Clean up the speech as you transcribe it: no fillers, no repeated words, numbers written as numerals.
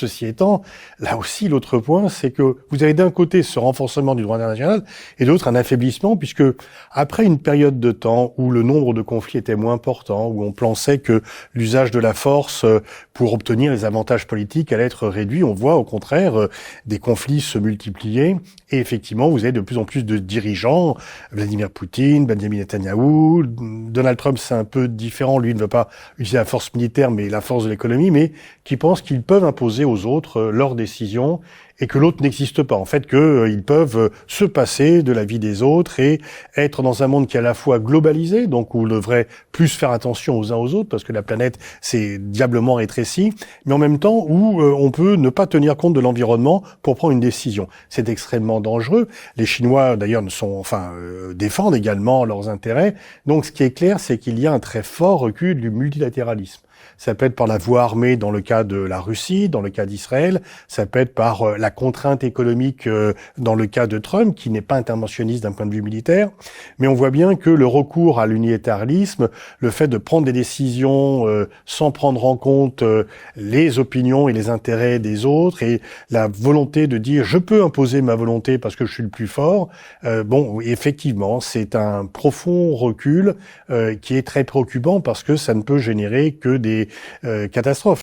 Ceci étant, là aussi, l'autre point, c'est que vous avez d'un côté ce renforcement du droit international et de l'autre un affaiblissement, puisque après une période de temps où le nombre de conflits était moins important, où on pensait que l'usage de la force pour obtenir les avantages politiques allait être réduit, on voit au contraire des conflits se multiplier. Et effectivement, vous avez de plus en plus de dirigeants, Vladimir Poutine, Benjamin Netanyahou, Donald Trump, c'est un peu différent, lui ne veut pas utiliser la force militaire, mais la force de l'économie, mais qui pensent qu'ils peuvent imposer aux autres leurs décisions et que l'autre n'existe pas. En fait, qu'ils peuvent se passer de la vie des autres et être dans un monde qui est à la fois globalisé, donc où on devrait plus faire attention aux uns aux autres, parce que la planète s'est diablement rétrécie, mais en même temps où on peut ne pas tenir compte de l'environnement pour prendre une décision. C'est extrêmement dangereux. Les Chinois, d'ailleurs, défendent également leurs intérêts. Donc, ce qui est clair, c'est qu'il y a un très fort recul du multilatéralisme. Ça peut être par la voie armée dans le cas de la Russie, dans le cas d'Israël. Ça peut être par la contrainte économique dans le cas de Trump, qui n'est pas interventionniste d'un point de vue militaire. Mais on voit bien que le recours à l'unilatéralisme, le fait de prendre des décisions sans prendre en compte les opinions et les intérêts des autres et la volonté de dire « je peux imposer ma volonté parce que je suis le plus fort », effectivement, c'est un profond recul qui est très préoccupant parce que ça ne peut générer que des catastrophes.